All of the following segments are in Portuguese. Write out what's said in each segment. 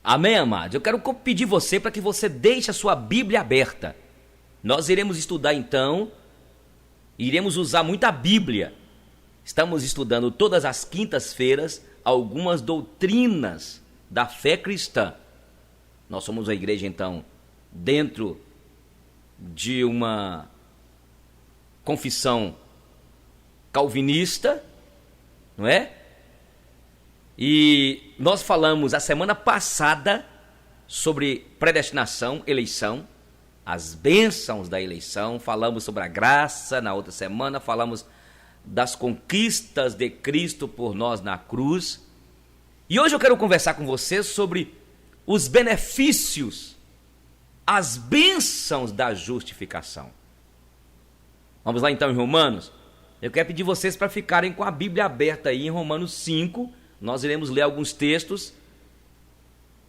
Amém, amados? Eu quero pedir você para que você deixe a sua Bíblia aberta. Nós iremos estudar então, iremos usar muita Bíblia. Estamos estudando todas as quintas-feiras algumas doutrinas da fé cristã. Nós somos uma igreja então dentro de uma confissão calvinista, não é? E nós falamos a semana passada sobre predestinação, eleição, as bênçãos da eleição, falamos sobre a graça, na outra semana falamos das conquistas de Cristo por nós na cruz. E hoje eu quero conversar com você sobre os benefícios, as bênçãos da justificação. Vamos lá então em Romanos. Eu quero pedir vocês para ficarem com a Bíblia aberta aí em Romanos 5. Nós iremos ler alguns textos.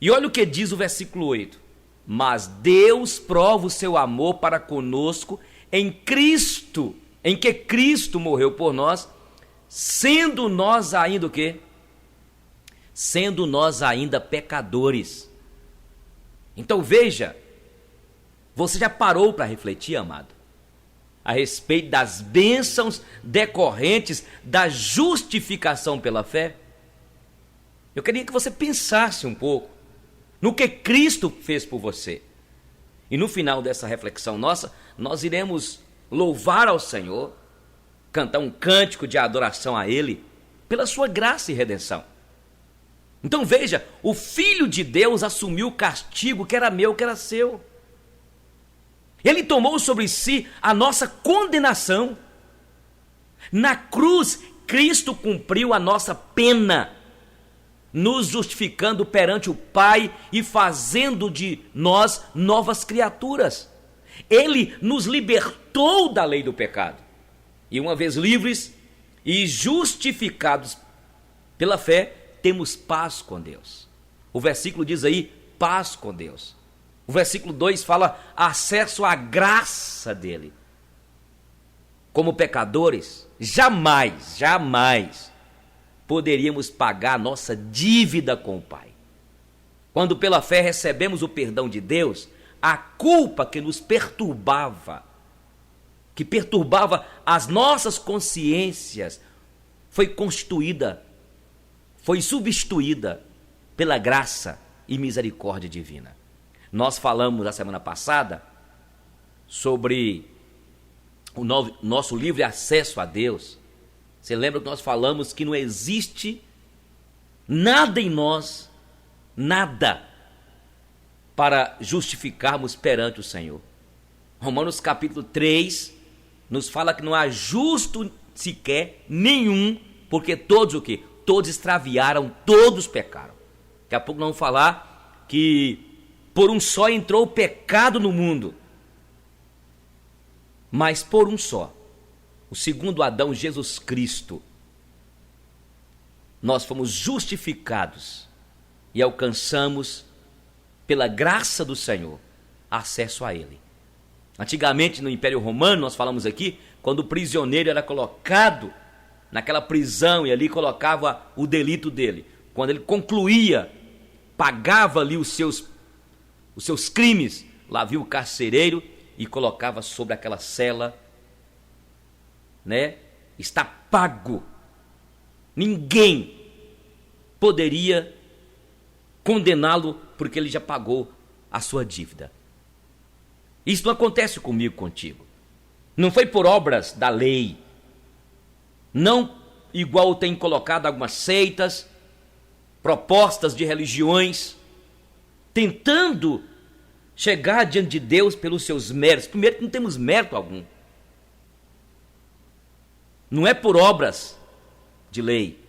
E olha o que diz o versículo 8. Mas Deus prova o seu amor para conosco em Cristo, em que Cristo morreu por nós, sendo nós ainda o quê? Sendo nós ainda pecadores. Então veja, você já parou para refletir, amado, a respeito das bênçãos decorrentes da justificação pela fé? Eu queria que você pensasse um pouco no que Cristo fez por você. E no final dessa reflexão nossa, nós iremos louvar ao Senhor, cantar um cântico de adoração a Ele, pela sua graça e redenção. Então veja, o Filho de Deus assumiu o castigo que era meu, que era seu. Ele tomou sobre si a nossa condenação. Na cruz, Cristo cumpriu a nossa pena, nos justificando perante o Pai e fazendo de nós novas criaturas. Ele nos libertou da lei do pecado. E uma vez livres e justificados pela fé, temos paz com Deus. O versículo diz aí, paz com Deus. O versículo 2 fala acesso à graça dele. Como pecadores, jamais poderíamos pagar a nossa dívida com o Pai. Quando pela fé recebemos o perdão de Deus, a culpa que nos perturbava, que perturbava as nossas consciências, foi substituída pela graça e misericórdia divina. Nós falamos na semana passada sobre o nosso livre acesso a Deus. Você lembra que nós falamos que não existe nada em nós, nada, para justificarmos perante o Senhor. Romanos capítulo 3 nos fala que não há justo sequer nenhum, porque todos o quê? Todos extraviaram, todos pecaram. Daqui a pouco nós vamos falar que por um só entrou o pecado no mundo, mas por um só, o segundo Adão, Jesus Cristo, nós fomos justificados e alcançamos, pela graça do Senhor, acesso a Ele. Antigamente no Império Romano, nós falamos aqui, quando o prisioneiro era colocado naquela prisão e ali colocava o delito dele, quando ele concluía, pagava ali os seus crimes, lá havia o carcereiro e colocava sobre aquela cela, né? Está pago. Ninguém poderia condená-lo porque ele já pagou a sua dívida. Isso não acontece comigo, contigo. Não foi por obras da lei. Não igual tem colocado algumas seitas, propostas de religiões, tentando chegar diante de Deus pelos seus méritos. Primeiro, que não temos mérito algum. Não é por obras de lei.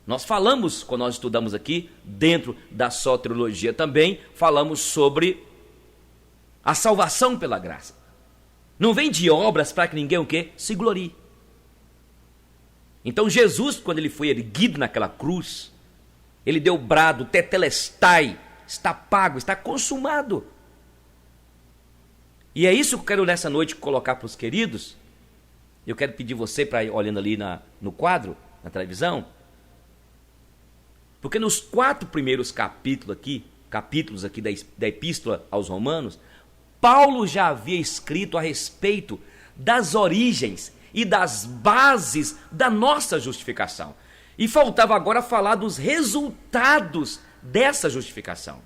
Nós falamos, quando nós estudamos aqui, dentro da soteriologia também, falamos sobre a salvação pela graça. Não vem de obras para que ninguém o quê? Se glorie. Então Jesus, quando ele foi erguido naquela cruz, ele deu o brado, tetelestai, está pago, está consumado. E é isso que eu quero nessa noite colocar para os queridos. Eu quero pedir você para ir olhando ali no quadro, na televisão. Porque nos 4 primeiros capítulos aqui da Epístola aos Romanos, Paulo já havia escrito a respeito das origens e das bases da nossa justificação. E faltava agora falar dos resultados dessa justificação.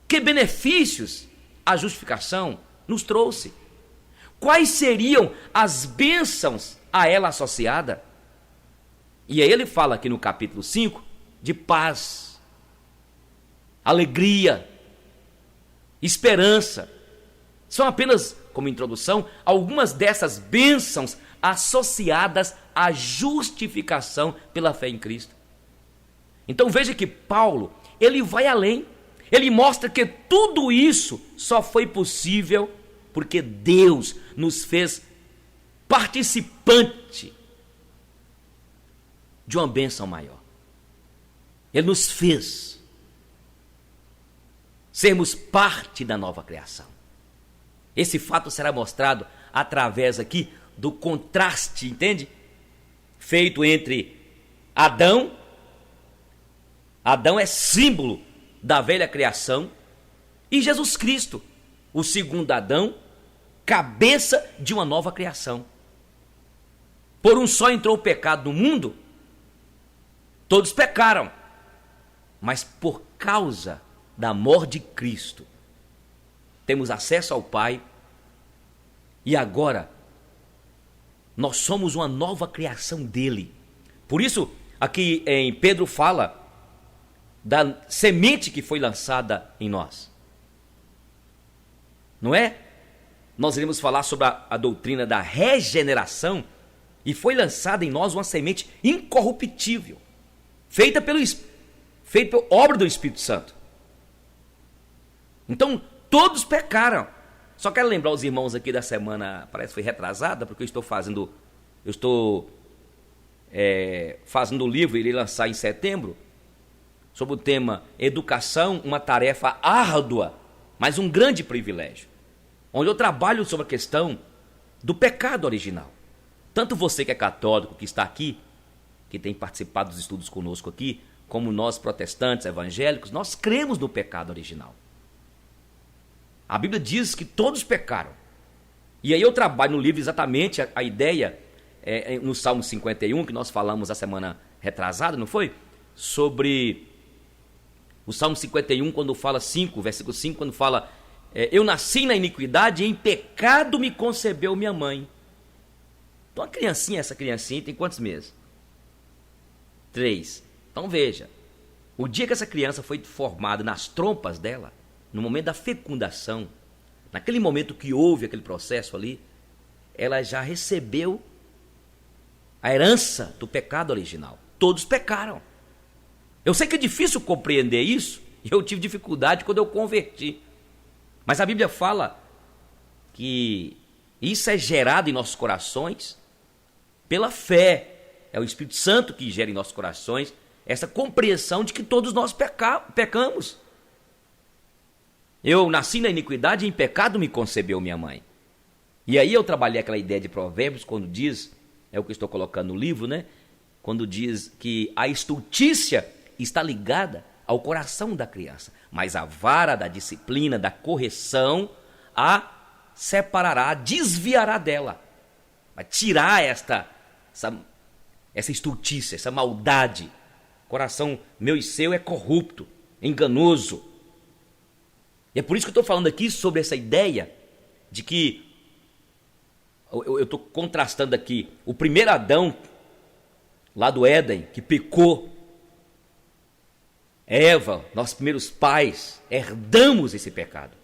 Que benefícios a justificação nos trouxe? Quais seriam as bênçãos a ela associada? E aí ele fala aqui no capítulo 5 de paz, alegria, esperança. São apenas, como introdução, algumas dessas bênçãos associadas à justificação pela fé em Cristo. Então veja que Paulo, ele vai além. Ele mostra que tudo isso só foi possível porque Deus nos fez participante de uma bênção maior. Ele nos fez sermos parte da nova criação. Esse fato será mostrado através aqui do contraste, entende? Feito entre Adão. Adão é símbolo da velha criação, e Jesus Cristo, o segundo Adão, cabeça de uma nova criação. Por um só entrou o pecado no mundo, todos pecaram, mas por causa da morte de Cristo, temos acesso ao Pai, e agora nós somos uma nova criação dele. Por isso, aqui em Pedro fala da semente que foi lançada em nós. Não é? Nós iremos falar sobre a doutrina da regeneração, e foi lançada em nós uma semente incorruptível, feita por obra do Espírito Santo. Então, todos pecaram. Só quero lembrar os irmãos aqui da semana, parece que foi retrasada, porque eu estou fazendo o livro, irei lançar em setembro, sobre o tema Educação, uma tarefa árdua, mas um grande privilégio, onde eu trabalho sobre a questão do pecado original. Tanto você que é católico, que está aqui, que tem participado dos estudos conosco aqui, como nós protestantes, evangélicos, nós cremos no pecado original. A Bíblia diz que todos pecaram. E aí eu trabalho no livro exatamente a ideia, no Salmo 51, que nós falamos a semana retrasada, não foi? Sobre o Salmo 51, quando fala 5, versículo 5, quando fala, eu nasci na iniquidade e em pecado me concebeu minha mãe. Então essa criancinha tem quantos meses? 3. Então veja, o dia que essa criança foi formada nas trompas dela, no momento da fecundação, naquele momento que houve aquele processo ali, ela já recebeu a herança do pecado original. Todos pecaram. Eu sei que é difícil compreender isso, e eu tive dificuldade quando eu converti. Mas a Bíblia fala que isso é gerado em nossos corações pela fé. É o Espírito Santo que gera em nossos corações essa compreensão de que todos nós pecamos. Eu nasci na iniquidade e em pecado me concebeu minha mãe. E aí eu trabalhei aquela ideia de Provérbios, quando diz, é o que eu estou colocando no livro, né? Quando diz que a estultícia está ligada ao coração da criança, mas a vara da disciplina, da correção, a separará, a desviará dela. Vai tirar essa estultícia, essa maldade. O coração meu e seu é corrupto, enganoso. E é por isso que eu estou falando aqui sobre essa ideia de que, eu estou contrastando aqui, o primeiro Adão, lá do Éden, que pecou, Eva, nossos primeiros pais, herdamos esse pecado.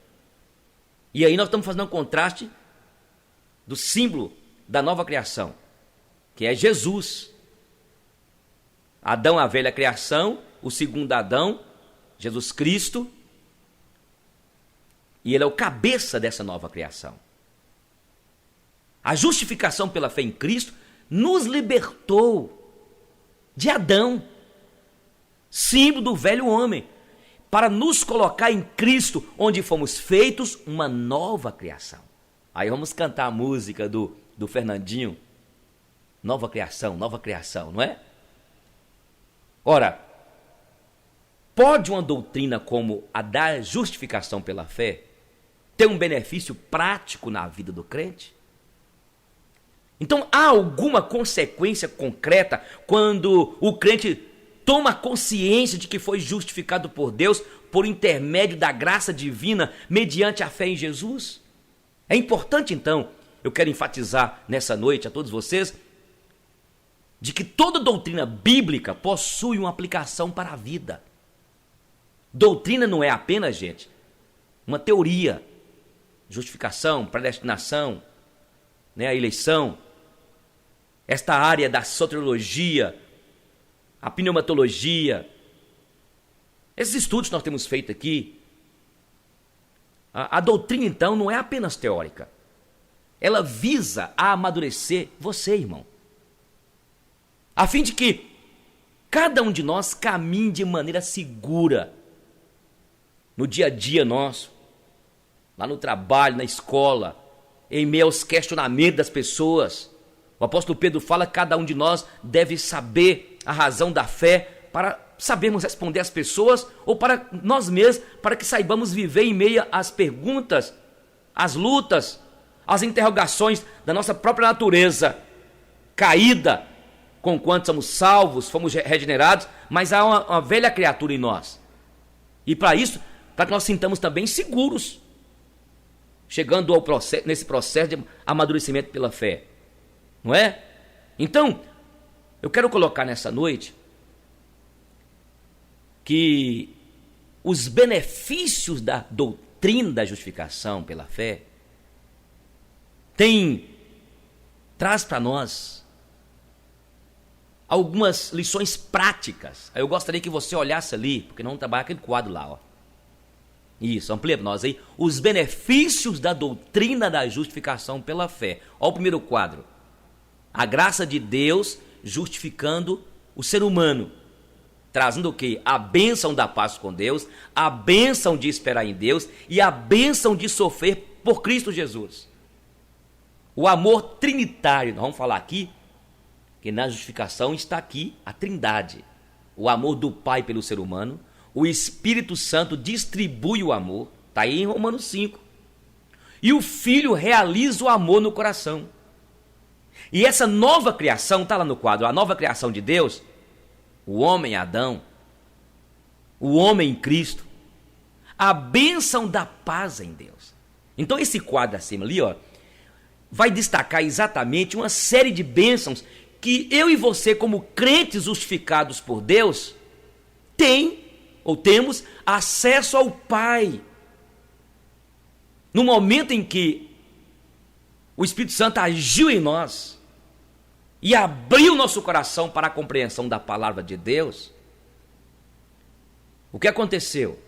E aí nós estamos fazendo um contraste do símbolo da nova criação, que é Jesus. Adão, a velha criação, o segundo Adão, Jesus Cristo, e ele é o cabeça dessa nova criação. A justificação pela fé em Cristo nos libertou de Adão, símbolo do velho homem, para nos colocar em Cristo, onde fomos feitos uma nova criação. Aí vamos cantar a música do Fernandinho, nova criação, não é? Ora, Pode uma doutrina como a da justificação pela fé ter um benefício prático na vida do crente? Então, há alguma consequência concreta quando o crente toma consciência de que foi justificado por Deus por intermédio da graça divina mediante a fé em Jesus? É importante, então, eu quero enfatizar nessa noite a todos vocês, de que toda doutrina bíblica possui uma aplicação para a vida. Doutrina não é apenas, gente, uma teoria. Justificação, predestinação, a eleição, esta área da soteriologia, a pneumatologia, esses estudos que nós temos feito aqui, a doutrina, então, não é apenas teórica. Ela visa a amadurecer você, irmão, a fim de que cada um de nós caminhe de maneira segura no dia a dia nosso, lá no trabalho, na escola, em meio aos questionamentos das pessoas. O apóstolo Pedro fala que cada um de nós deve saber a razão da fé para sabermos responder às pessoas ou para nós mesmos, para que saibamos viver em meio às perguntas, às lutas, às interrogações da nossa própria natureza caída, conquanto somos salvos, fomos regenerados, mas há uma velha criatura em nós. E para isso, para que nós sintamos também seguros, chegando ao nesse processo de amadurecimento pela fé. Não é? Então, eu quero colocar nessa noite que os benefícios da doutrina da justificação pela fé traz para nós algumas lições práticas. Eu gostaria que você olhasse ali, porque não trabalha aquele quadro lá, ó. Isso, amplia para nós aí. Os benefícios da doutrina da justificação pela fé. Olha o primeiro quadro. A graça de Deus justificando o ser humano. Trazendo o quê? A bênção da paz com Deus, a bênção de esperar em Deus e a bênção de sofrer por Cristo Jesus. O amor trinitário, nós vamos falar aqui, que na justificação está aqui a trindade. O amor do Pai pelo ser humano. O Espírito Santo distribui o amor, está aí em Romanos 5. E o Filho realiza o amor no coração. E essa nova criação, está lá no quadro, a nova criação de Deus, o homem Adão, o homem em Cristo, a bênção da paz em Deus. Então esse quadro acima ali, ó, vai destacar exatamente uma série de bênçãos que eu e você, como crentes justificados por Deus, temos acesso ao Pai. No momento em que o Espírito Santo agiu em nós e abriu nosso coração para a compreensão da palavra de Deus, o que aconteceu?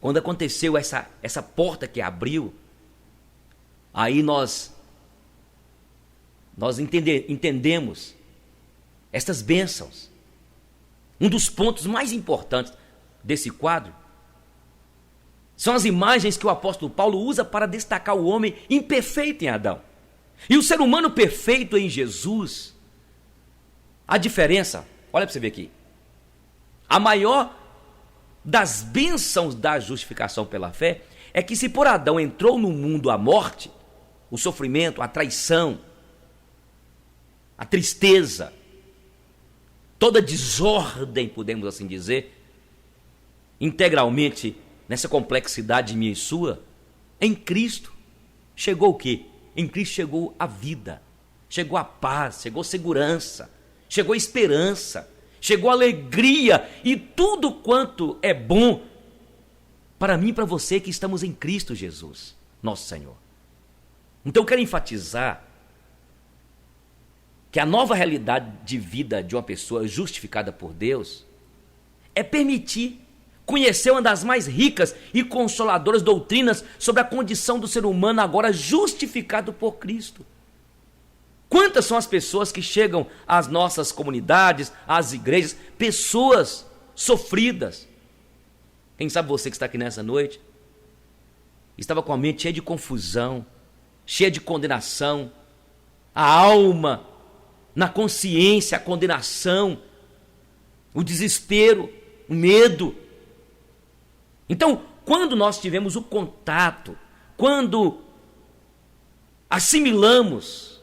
Quando aconteceu essa porta que abriu, aí nós entendemos estas bênçãos. Um dos pontos mais importantes desse quadro são as imagens que o apóstolo Paulo usa para destacar o homem imperfeito em Adão e o ser humano perfeito em Jesus. A diferença, olha para você ver aqui, a maior das bênçãos da justificação pela fé é que se por Adão entrou no mundo a morte, o sofrimento, a traição, a tristeza, toda desordem, podemos assim dizer, integralmente nessa complexidade minha e sua, em Cristo chegou o quê? Em Cristo chegou a vida, chegou a paz, chegou segurança, chegou a esperança, chegou a alegria e tudo quanto é bom para mim e para você que estamos em Cristo Jesus, nosso Senhor. Então eu quero enfatizar que a nova realidade de vida de uma pessoa justificada por Deus é permitir conhecer uma das mais ricas e consoladoras doutrinas sobre a condição do ser humano agora justificado por Cristo. Quantas são as pessoas que chegam às nossas comunidades, às igrejas, pessoas sofridas. Quem sabe você que está aqui nessa noite estava com a mente cheia de confusão, cheia de condenação, a alma na consciência, a condenação, o desespero, o medo. Então, quando nós tivemos o contato, quando assimilamos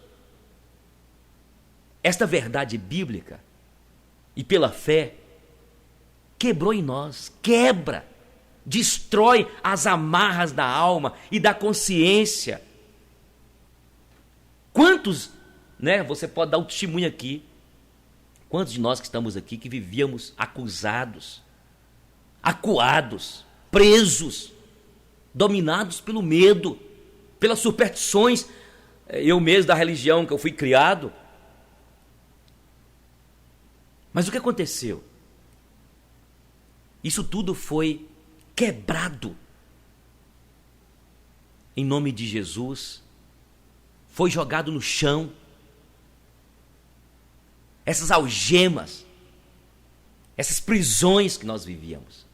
esta verdade bíblica e pela fé, quebrou em nós, quebra, destrói as amarras da alma e da consciência. Quantos, você pode dar um testemunho aqui, quantos de nós que estamos aqui que vivíamos acusados, acuados, presos, dominados pelo medo, pelas superstições, eu mesmo da religião que eu fui criado. Mas o que aconteceu? Isso tudo foi quebrado em nome de Jesus, foi jogado no chão. Essas algemas, essas prisões que nós vivíamos,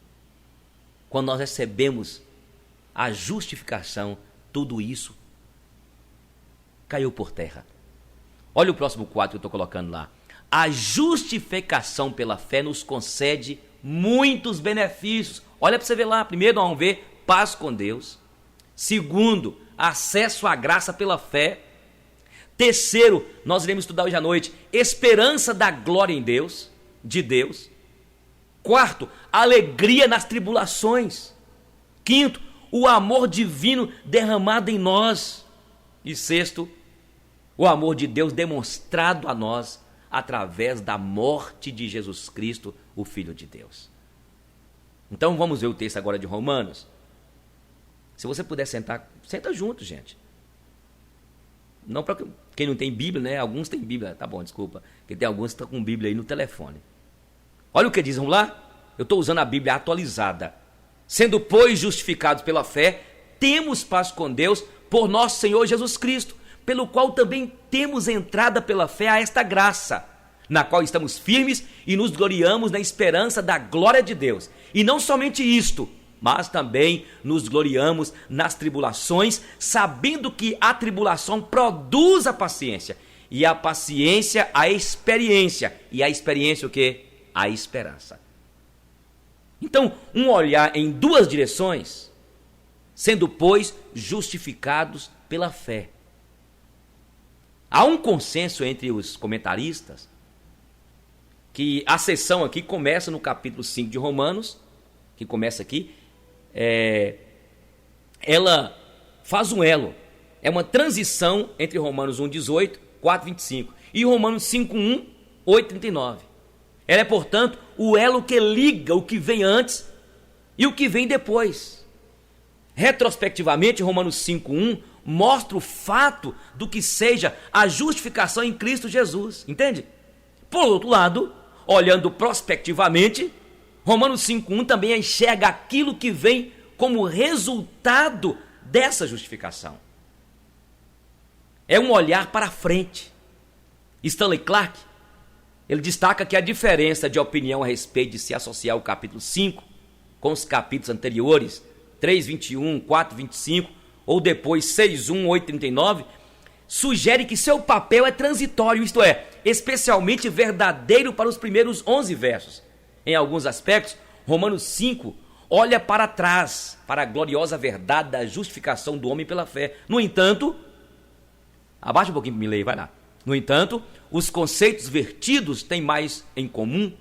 quando nós recebemos a justificação, tudo isso caiu por terra. Olha o próximo quadro que eu estou colocando lá. A justificação pela fé nos concede muitos benefícios. Olha para você ver lá. Primeiro, nós vamos ver paz com Deus. Segundo, acesso à graça pela fé. Terceiro, nós iremos estudar hoje à noite, esperança da glória em Deus, de Deus. Quarto, alegria nas tribulações. Quinto, o amor divino derramado em nós. E sexto, o amor de Deus demonstrado a nós através da morte de Jesus Cristo, o Filho de Deus. Então vamos ver o texto agora de Romanos. Se você puder sentar, senta junto, gente. Não para quem não tem Bíblia, né? Alguns têm Bíblia, tá bom, desculpa. Porque tem alguns que estão com Bíblia aí no telefone. Olha o que diz, vamos lá? Eu estou usando a Bíblia atualizada. Sendo, pois, justificados pela fé, temos paz com Deus por nosso Senhor Jesus Cristo, pelo qual também temos entrada pela fé a esta graça, na qual estamos firmes e nos gloriamos na esperança da glória de Deus. E não somente isto, mas também nos gloriamos nas tribulações, sabendo que a tribulação produz a paciência, e a paciência a experiência, e a experiência o quê? A esperança. Então, um olhar em duas direções, sendo, pois, justificados pela fé. Há um consenso entre os comentaristas que a sessão aqui começa no capítulo 5 de Romanos, que começa aqui, ela faz um elo, é uma transição entre Romanos 1,18, 4,25 e Romanos 5,1, 8,39. Ela é, portanto, o elo que liga o que vem antes e o que vem depois. Retrospectivamente, Romanos 5,1 mostra o fato do que seja a justificação em Cristo Jesus, entende? Por outro lado, olhando prospectivamente, Romanos 5,1 também enxerga aquilo que vem como resultado dessa justificação. É um olhar para frente. Stanley Clark, ele destaca que a diferença de opinião a respeito de se associar o capítulo 5 com os capítulos anteriores, 3,21, 4,25, ou depois 6,1, 8,39, sugere que seu papel é transitório, isto é, especialmente verdadeiro para os primeiros 11 versos. Em alguns aspectos, Romanos 5 olha para trás, para a gloriosa verdade da justificação do homem pela fé. No entanto, abaixa um pouquinho para me ler, vai lá. No entanto, os conceitos vertidos têm mais em comum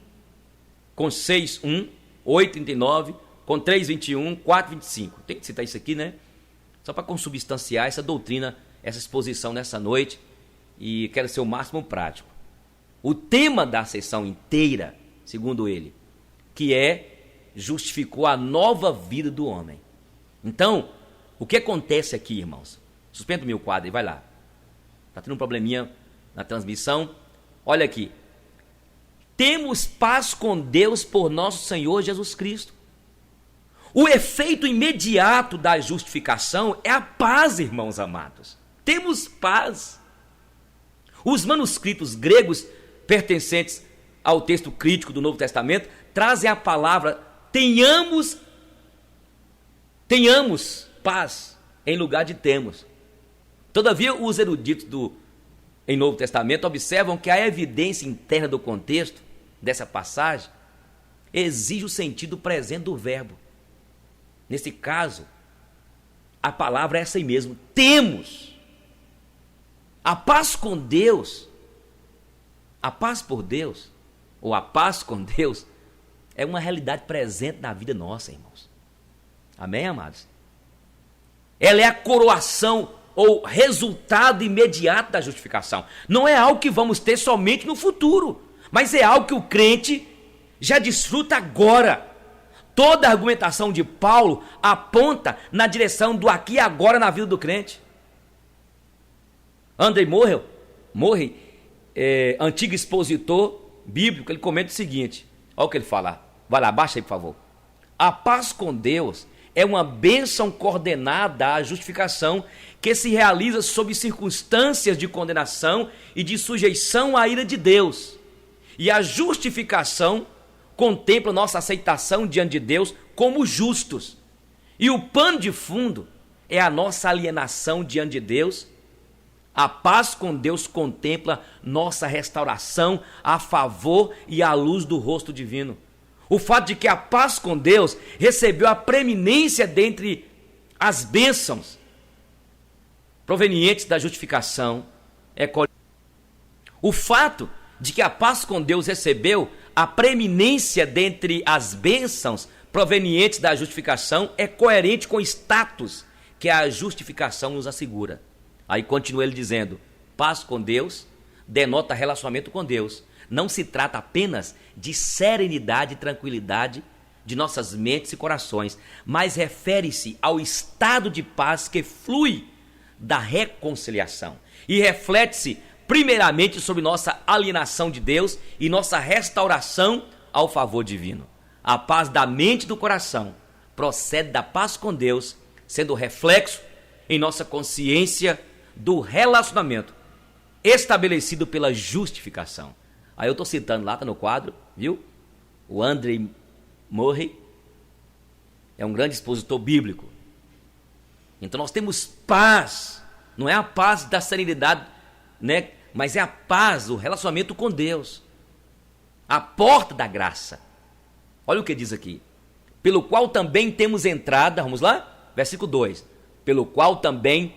com 6,1, 8,39, com 3,21, 4,25. Tem que citar isso aqui, né? Só para consubstanciar essa doutrina, essa exposição nessa noite, e quero ser o máximo prático. O tema da sessão inteira, segundo ele, que justificou a nova vida do homem. Então, o que acontece aqui, irmãos? Suspenda o quadro e vai lá. Está tendo um probleminha na transmissão. Olha aqui. Temos paz com Deus por nosso Senhor Jesus Cristo. O efeito imediato da justificação é a paz, irmãos amados. Temos paz. Os manuscritos gregos pertencentes ao texto crítico do Novo Testamento trazem a palavra tenhamos paz em lugar de temos. Todavia, os eruditos em Novo Testamento observam que a evidência interna do contexto dessa passagem exige o sentido presente do verbo. Nesse caso, a palavra é essa aí mesmo. Temos. A paz com Deus, a paz por Deus, ou a paz com Deus, é uma realidade presente na vida nossa, irmãos. Amém, amados? Ela é a coroação ou resultado imediato da justificação. Não é algo que vamos ter somente no futuro, mas é algo que o crente já desfruta agora. Toda a argumentação de Paulo aponta na direção do aqui e agora na vida do crente. André Murray, antigo expositor bíblico, ele comenta o seguinte, olha o que ele fala, vai lá, baixa aí por favor. A paz com Deus é uma bênção coordenada à justificação que se realiza sob circunstâncias de condenação e de sujeição à ira de Deus. E a justificação contempla nossa aceitação diante de Deus como justos. E o pano de fundo é a nossa alienação diante de Deus. A paz com Deus contempla nossa restauração a favor e à luz do rosto divino. O fato de que a paz com Deus recebeu a preeminência dentre as bênçãos provenientes da justificação é o fato de que a paz com Deus recebeu a preeminência dentre as bênçãos provenientes da justificação é coerente com o status que a justificação nos assegura. Aí continua ele dizendo, paz com Deus denota relacionamento com Deus. Não se trata apenas de serenidade e tranquilidade de nossas mentes e corações, mas refere-se ao estado de paz que flui da reconciliação e reflete-se primeiramente sobre nossa alienação de Deus e nossa restauração ao favor divino. A paz da mente e do coração procede da paz com Deus, sendo reflexo em nossa consciência do relacionamento estabelecido pela justificação. Aí eu estou citando lá, está no quadro, viu? O André Murray é um grande expositor bíblico. Então nós temos paz, não é a paz da serenidade, né? Mas é a paz, o relacionamento com Deus. A porta da graça. Olha o que diz aqui. Pelo qual também temos entrada, vamos lá? Versículo 2. Pelo qual também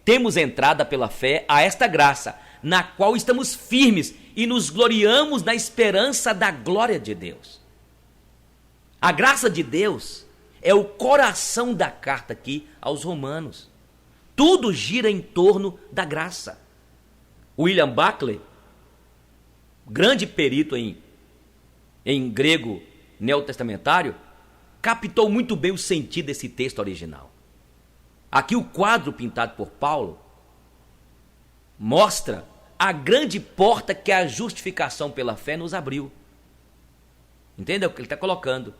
temos entrada pela fé a esta graça, na qual estamos firmes e nos gloriamos na esperança da glória de Deus. A graça de Deus é o coração da carta aqui aos Romanos. Tudo gira em torno da graça. William Buckley, grande perito em grego neotestamentário, captou muito bem o sentido desse texto original. Aqui o quadro pintado por Paulo mostra a grande porta que a justificação pela fé nos abriu. Entendeu o que ele está colocando?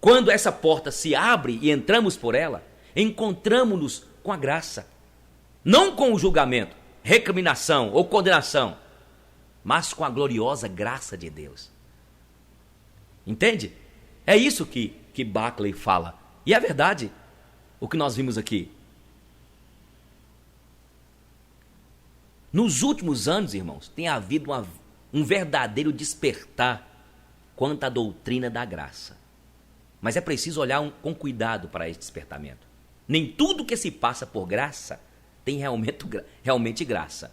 Quando essa porta se abre e entramos por ela, encontramos-nos com a graça. Não com o julgamento, recriminação ou condenação, mas com a gloriosa graça de Deus. Entende? É isso que Buckley fala. E é verdade o que nós vimos aqui. Nos últimos anos, irmãos, tem havido um verdadeiro despertar quanto à doutrina da graça. Mas é preciso olhar com cuidado para esse despertamento. Nem tudo que se passa por graça tem realmente graça.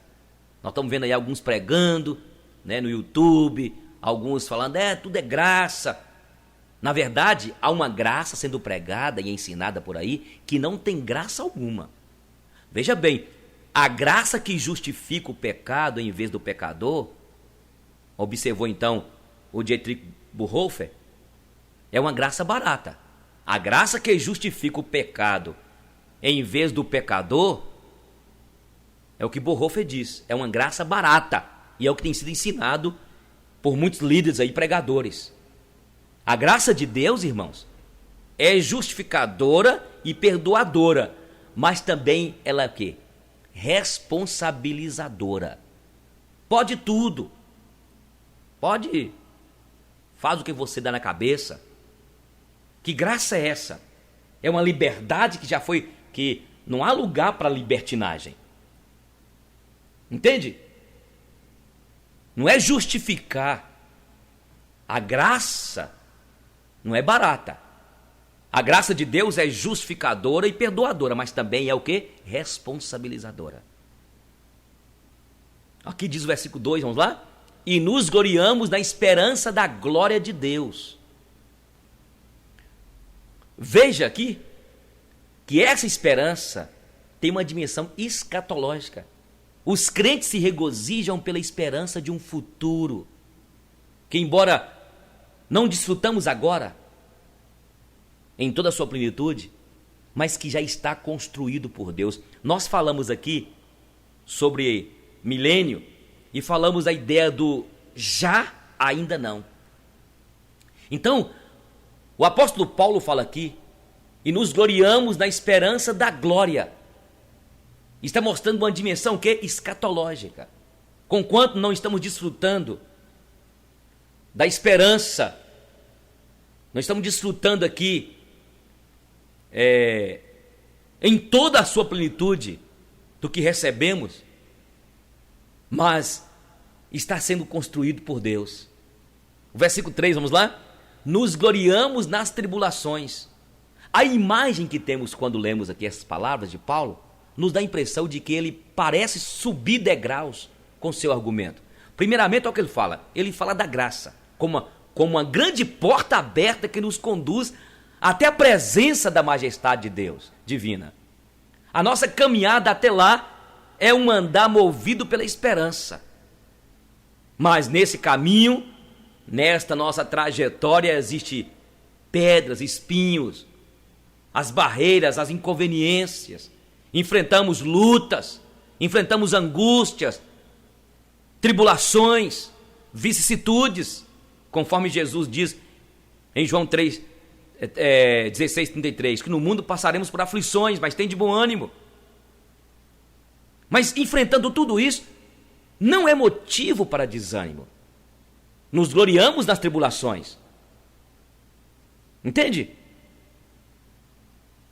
Nós estamos vendo aí alguns pregando, né, no YouTube, alguns falando, tudo é graça. Na verdade, há uma graça sendo pregada e ensinada por aí que não tem graça alguma. Veja bem, a graça que justifica o pecado em vez do pecador, observou então o Dietrich Bonhoeffer, é uma graça barata. A graça que justifica o pecado em vez do pecador, é o que Bonhoeffer diz, é uma graça barata. E é o que tem sido ensinado por muitos líderes aí, pregadores. A graça de Deus, irmãos, é justificadora e perdoadora, mas também ela é o quê? Responsabilizadora. Pode tudo. Pode. Faz o que você dá na cabeça. Que graça é essa? É uma liberdade que já foi, que não há lugar para libertinagem. Entende? Não é justificar A graça não é barata. A graça de Deus é justificadora e perdoadora, mas também é o quê? Responsabilizadora. Aqui diz o versículo 2, vamos lá? E nos gloriamos na esperança da glória de Deus. Veja aqui que essa esperança tem uma dimensão escatológica. Os crentes se regozijam pela esperança de um futuro que, embora não desfrutamos agora em toda a sua plenitude, mas que já está construído por Deus. Nós falamos aqui sobre milênio e falamos a ideia do já, ainda não. Então, o apóstolo Paulo fala aqui, e nos gloriamos na esperança da glória. Está mostrando uma dimensão que é escatológica. Conquanto não estamos desfrutando da esperança, nós estamos desfrutando aqui em toda a sua plenitude do que recebemos, mas está sendo construído por Deus. O versículo 3, vamos lá? Nos gloriamos nas tribulações. A imagem que temos quando lemos aqui essas palavras de Paulo nos dá a impressão de que ele parece subir degraus com seu argumento. Primeiramente, olha o que ele fala. Ele fala da graça, como uma grande porta aberta que nos conduz até a presença da majestade de Deus divina. A nossa caminhada até lá é um andar movido pela esperança. Mas nesse caminho, nesta nossa trajetória, existem pedras, espinhos, as barreiras, as inconveniências. Enfrentamos lutas, enfrentamos angústias, tribulações, vicissitudes, conforme Jesus diz em João 3, 16, 33, que no mundo passaremos por aflições, mas tem de bom ânimo. Mas enfrentando tudo isso, não é motivo para desânimo. Nos gloriamos nas tribulações. Entende?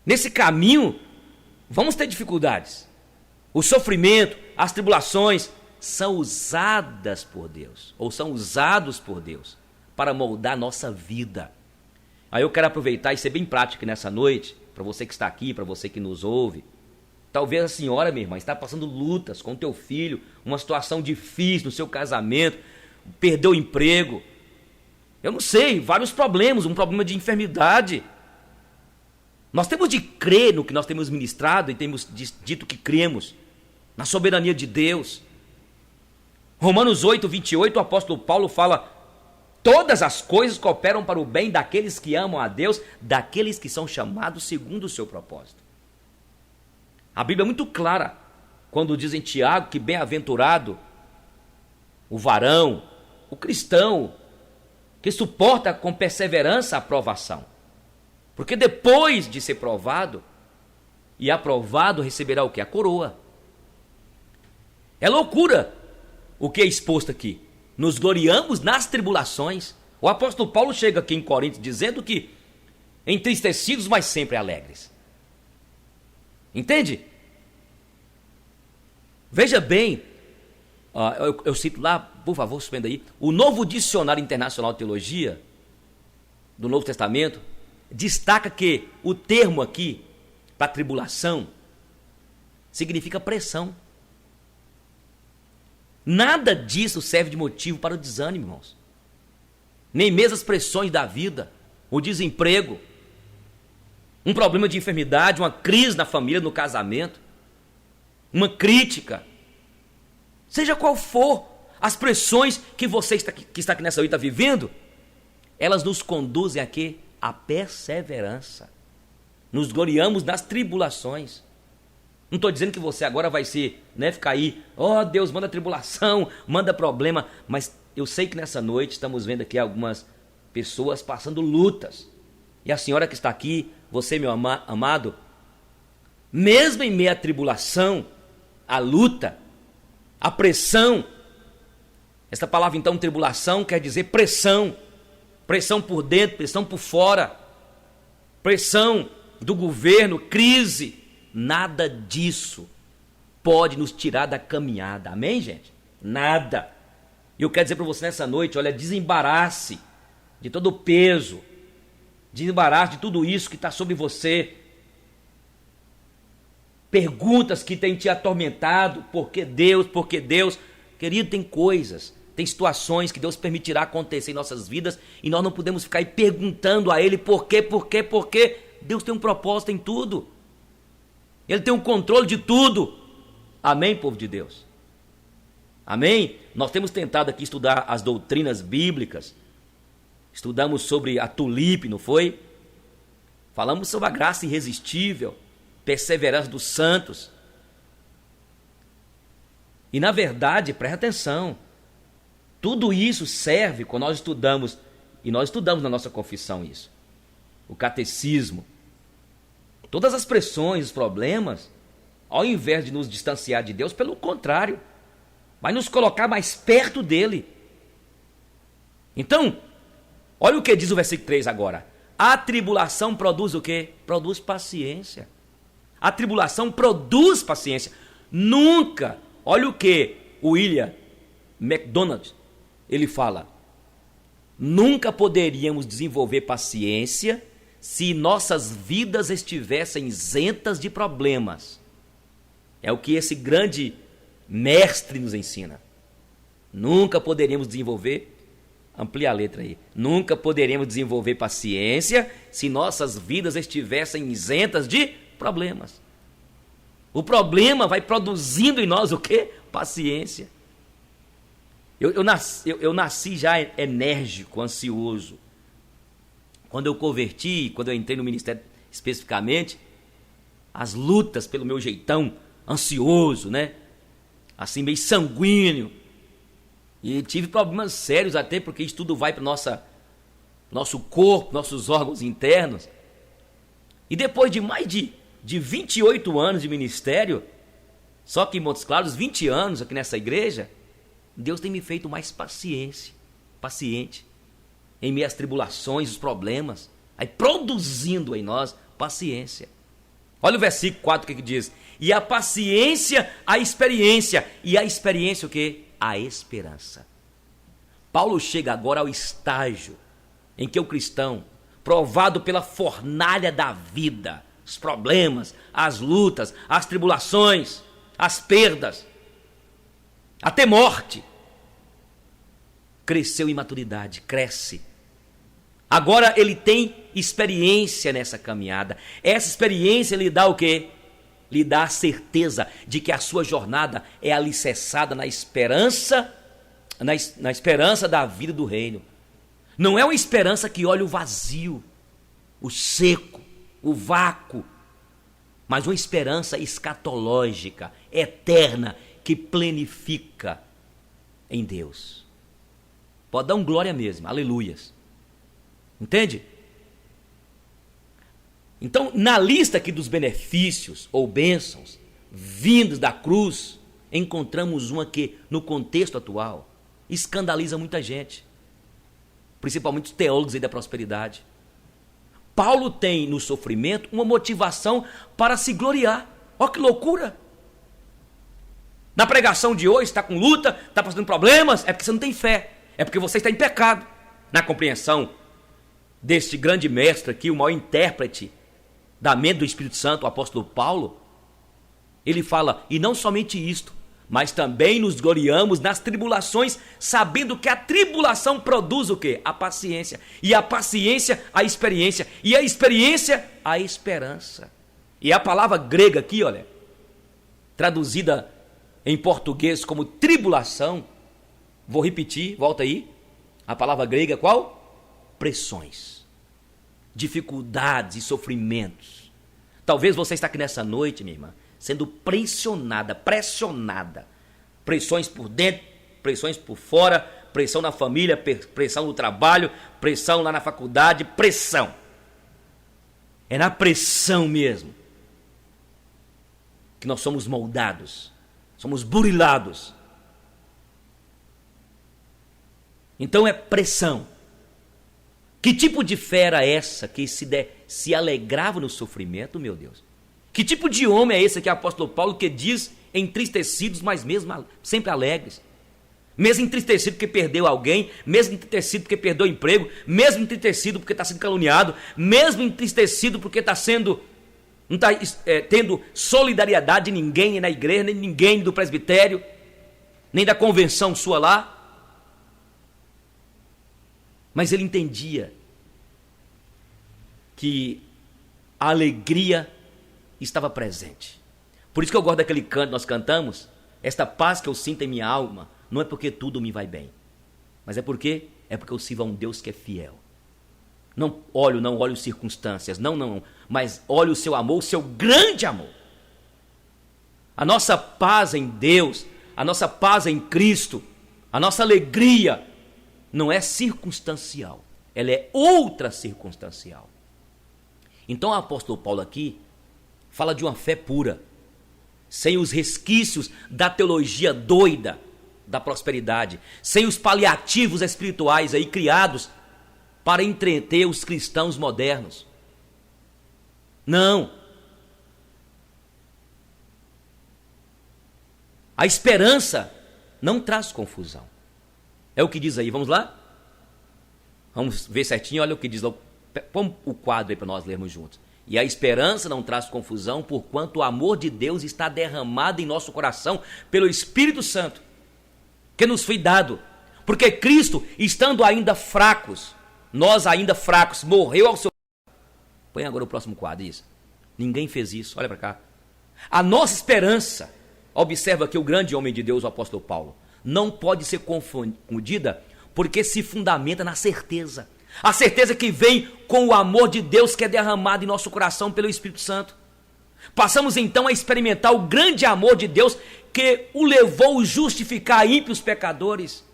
Nesse caminho, vamos ter dificuldades. O sofrimento, as tribulações são usadas por Deus, ou são usados por Deus, para moldar nossa vida. Aí eu quero aproveitar e ser bem prático nessa noite, para você que está aqui, para você que nos ouve. Talvez a senhora, minha irmã, está passando lutas com o teu filho, uma situação difícil no seu casamento, perdeu o emprego. Eu não sei, vários problemas, um problema de enfermidade. Nós temos de crer no que nós temos ministrado e temos dito que cremos, na soberania de Deus. Romanos 8, 28, o apóstolo Paulo fala: todas as coisas cooperam para o bem daqueles que amam a Deus, daqueles que são chamados segundo o seu propósito. A Bíblia é muito clara quando diz em Tiago que bem-aventurado o varão, o cristão, que suporta com perseverança a provação. Porque depois de ser provado e aprovado, receberá o quê? A coroa. É loucura o que é exposto aqui. Nos gloriamos nas tribulações. O apóstolo Paulo chega aqui em Coríntios dizendo que entristecidos, mas sempre alegres. Entende? Veja bem, eu cito lá, por favor, suspenda aí, o Novo Dicionário Internacional de Teologia do Novo Testamento destaca que o termo aqui, para tribulação, significa pressão. Nada disso serve de motivo para o desânimo, irmãos. Nem mesmo as pressões da vida, o desemprego, um problema de enfermidade, uma crise na família, no casamento, uma crítica, seja qual for as pressões que você que está aqui nessa noite está vivendo, elas nos conduzem a quê? A perseverança. Nos gloriamos nas tribulações. Não estou dizendo que você agora vai ficar aí, Deus, manda tribulação, manda problema, mas eu sei que nessa noite estamos vendo aqui algumas pessoas passando lutas. E a senhora que está aqui, você, meu amado, mesmo em meio à tribulação, à luta, à pressão, esta palavra então, tribulação, quer dizer pressão. Pressão por dentro, pressão por fora, pressão do governo, crise. Nada disso pode nos tirar da caminhada. Amém, gente? Nada. E eu quero dizer para você nessa noite, olha, desembarace de todo o peso, de embaraço, de tudo isso que está sobre você. Perguntas que têm te atormentado, por que Deus, por que Deus? Querido, tem coisas, tem situações que Deus permitirá acontecer em nossas vidas e nós não podemos ficar aí perguntando a Ele por quê. Deus tem um propósito em tudo. Ele tem um controle de tudo. Amém, povo de Deus? Amém? Nós temos tentado aqui estudar as doutrinas bíblicas. Estudamos sobre a tulipe, não foi? Falamos sobre a graça irresistível, perseverança dos santos. E na verdade, presta atenção, tudo isso serve quando nós estudamos, e nós estudamos na nossa confissão isso, o catecismo. Todas as pressões, os problemas, ao invés de nos distanciar de Deus, pelo contrário, vai nos colocar mais perto dele. Então, olha o que diz o versículo 3 agora. A tribulação produz o quê? Produz paciência. A tribulação produz paciência. Nunca, olha o que o William MacDonald, ele fala, nunca poderíamos desenvolver paciência se nossas vidas estivessem isentas de problemas. É o que esse grande mestre nos ensina. Nunca poderíamos desenvolver, amplia a letra aí, nunca poderíamos desenvolver paciência se nossas vidas estivessem isentas de problemas. O problema vai produzindo em nós o quê? Paciência. Eu nasci já enérgico, ansioso. Quando eu converti, quando eu entrei no ministério especificamente, as lutas pelo meu jeitão ansioso, né? Assim, meio sanguíneo. E tive problemas sérios até porque isso tudo vai para nosso corpo, nossos órgãos internos. E depois de mais de 28 anos de ministério, só que em Montes Claros, 20 anos aqui nessa igreja, Deus tem me feito mais paciente, em meio às tribulações, os problemas, aí produzindo em nós paciência. Olha o versículo 4 que diz, e a paciência, a experiência, e a experiência o quê? A esperança. Paulo chega agora ao estágio em que o cristão, provado pela fornalha da vida, os problemas, as lutas, as tribulações, as perdas, até morte, cresceu em maturidade, cresce. Agora ele tem experiência nessa caminhada. Essa experiência lhe dá o quê? Lhe dá a certeza de que a sua jornada é alicerçada na esperança, na esperança da vida do reino. Não é uma esperança que olha o vazio, o seco, o vácuo, mas uma esperança escatológica, eterna, que plenifica em Deus. Pode dar um glória mesmo, aleluias. Entende? Então, na lista aqui dos benefícios ou bênçãos vindos da cruz, encontramos uma que, no contexto atual, escandaliza muita gente, principalmente os teólogos aí da prosperidade. Paulo tem no sofrimento uma motivação para se gloriar. Olha que loucura! Na pregação de hoje, está com luta, está passando problemas, é porque você não tem fé, é porque você está em pecado. Na compreensão deste grande mestre aqui, o maior intérprete da mente do Espírito Santo, o apóstolo Paulo, ele fala, e não somente isto, mas também nos gloriamos nas tribulações, sabendo que a tribulação produz o quê? A paciência. E a paciência, a experiência. E a experiência, a esperança. E a palavra grega aqui, olha, traduzida em português como tribulação, vou repetir, volta aí. A palavra grega qual? Pressões, dificuldades e sofrimentos. Talvez você está aqui nessa noite, minha irmã, sendo pressionada, pressões por dentro, pressões por fora, pressão na família, pressão no trabalho, pressão lá na faculdade, pressão. É na pressão mesmo que nós somos moldados, somos burilados. Então é pressão. Que tipo de fé era essa que se alegrava no sofrimento, meu Deus? Que tipo de homem é esse aqui, apóstolo Paulo, que diz entristecidos, mas mesmo sempre alegres? mesmo entristecido porque perdeu alguém, mesmo entristecido porque perdeu o emprego, mesmo entristecido porque está sendo caluniado, mesmo entristecido porque está sendo, não está tendo solidariedade de ninguém, nem na igreja, nem ninguém do presbitério, nem da convenção sua lá. Mas ele entendia que a alegria estava presente. Por isso que eu gosto daquele canto que nós cantamos, esta paz que eu sinto em minha alma, não é porque tudo me vai bem, mas é porque eu sirvo a um Deus que é fiel. Não olho circunstâncias, não, mas olho o seu amor, o seu grande amor. A nossa paz em Deus, a nossa paz em Cristo, a nossa alegria não é circunstancial, ela é outra circunstancial. Então o apóstolo Paulo aqui fala de uma fé pura, sem os resquícios da teologia doida da prosperidade, sem os paliativos espirituais aí criados para entreter os cristãos modernos. Não. A esperança não traz confusão. É o que diz aí, vamos lá? Vamos ver certinho, olha o que diz lá. Põe o quadro aí para nós lermos juntos. E a esperança não traz confusão, porquanto o amor de Deus está derramado em nosso coração pelo Espírito Santo, que nos foi dado. Porque Cristo, estando ainda fracos, nós ainda fracos, morreu ao seu... Põe agora o próximo quadro, isso. Ninguém fez isso, olha para cá. A nossa esperança, observa aqui o grande homem de Deus, o apóstolo Paulo, não pode ser confundida porque se fundamenta na certeza. A certeza que vem com o amor de Deus que é derramado em nosso coração pelo Espírito Santo. Passamos então a experimentar o grande amor de Deus que o levou a justificar ímpios pecadores.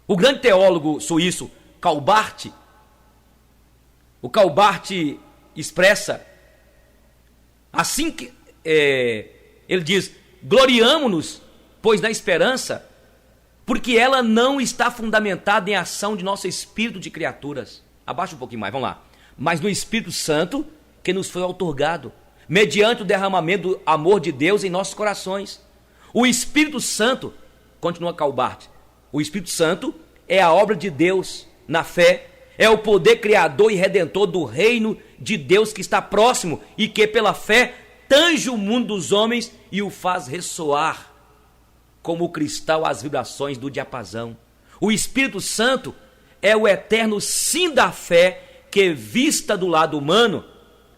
O grande teólogo suíço Calbart, o Calbart expressa assim que ele diz: gloriamo-nos, pois na esperança, porque ela não está fundamentada em ação de nosso espírito de criaturas. Abaixa um pouquinho mais, vamos lá. Mas no Espírito Santo que nos foi outorgado, mediante o derramamento do amor de Deus em nossos corações. O Espírito Santo, continua Calbart, o Espírito Santo é a obra de Deus na fé, é o poder criador e redentor do reino de Deus que está próximo e que pela fé tange o mundo dos homens e o faz ressoar como o cristal às vibrações do diapasão. O Espírito Santo é o eterno sim da fé que, vista do lado humano,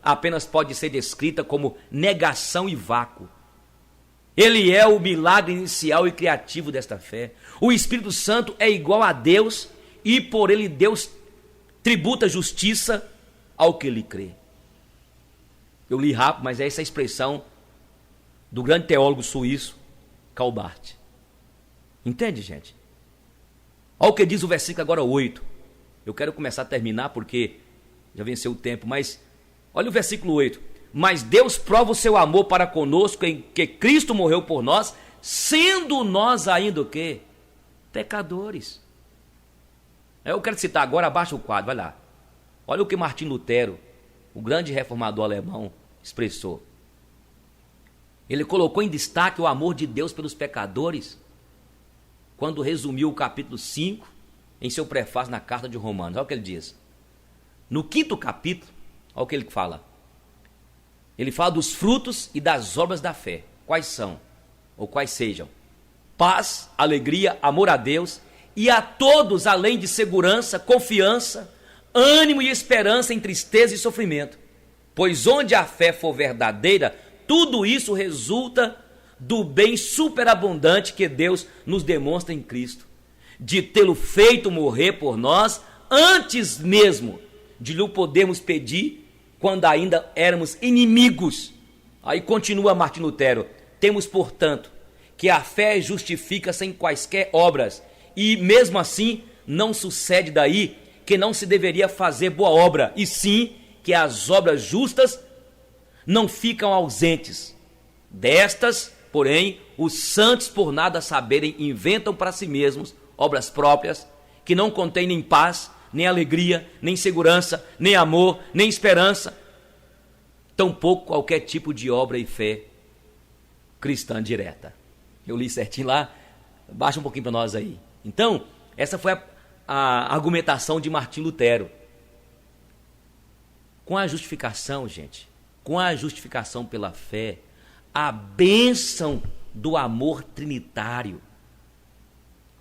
apenas pode ser descrita como negação e vácuo. Ele é o milagre inicial e criativo desta fé. O Espírito Santo é igual a Deus e por ele Deus tributa justiça ao que lhe crê. Eu li rápido, mas é essa a expressão do grande teólogo suíço Calbart. Entende, gente? Olha o que diz o versículo agora 8. Eu quero começar a terminar porque já venceu o tempo, mas olha o versículo 8. Mas Deus prova o seu amor para conosco em que Cristo morreu por nós, sendo nós ainda o quê? Pecadores. Eu quero citar agora, abaixa o quadro, vai lá. Olha o que Martim Lutero, o grande reformador alemão, expressou. Ele colocou em destaque o amor de Deus pelos pecadores, quando resumiu o capítulo 5 em seu prefácio na carta de Romanos. Olha o que ele diz. No 5º capítulo, olha o que ele fala. Ele fala dos frutos e das obras da fé. Quais são? Ou quais sejam? Paz, alegria, amor a Deus e a todos, além de segurança, confiança, ânimo e esperança em tristeza e sofrimento. Pois onde a fé for verdadeira, tudo isso resulta do bem superabundante que Deus nos demonstra em Cristo, de tê-lo feito morrer por nós antes mesmo de lhe podermos pedir, quando ainda éramos inimigos. Aí continua Martim Lutero: temos, portanto, que a fé justifica sem quaisquer obras, e mesmo assim não sucede daí que não se deveria fazer boa obra, e sim que as obras justas não ficam ausentes. Destas, porém, os santos, por nada saberem, inventam para si mesmos obras próprias, que não contêm nem paz, nem alegria, nem segurança, nem amor, nem esperança, tampouco qualquer tipo de obra e fé cristã direta. Eu li certinho lá Baixa um pouquinho para nós aí. Então, essa foi a argumentação de Martim Lutero. Com a justificação, gente, com a justificação pela fé, a bênção do amor trinitário,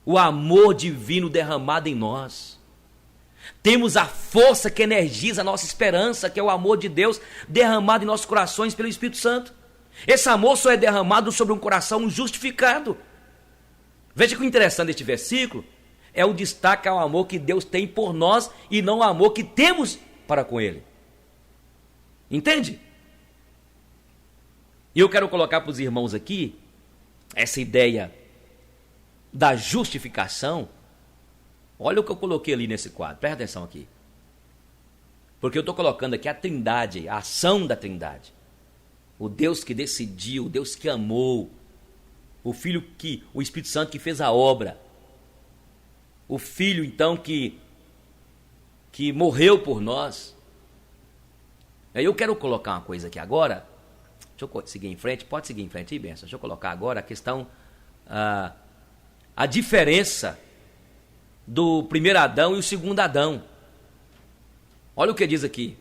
o amor divino derramado em nós, temos a força que energiza a nossa esperança, que é o amor de Deus derramado em nossos corações pelo Espírito Santo. Esse amor só é derramado sobre um coração justificado. Veja que o interessante deste versículo é o destaque ao amor que Deus tem por nós e não o amor que temos para com Ele. Entende? E eu quero colocar para os irmãos aqui essa ideia da justificação. Olha o que eu coloquei ali nesse quadro, presta atenção aqui. Porque eu estou colocando aqui a trindade, a ação da trindade. O Deus que decidiu, o Deus que amou, o Filho que, o Espírito Santo que fez a obra, o Filho então que morreu por nós. Aí eu quero colocar uma coisa aqui agora, deixa eu seguir em frente, pode seguir em frente aí, benção. Deixa eu colocar agora a questão, a diferença do primeiro Adão e o segundo Adão. Olha o que diz aqui.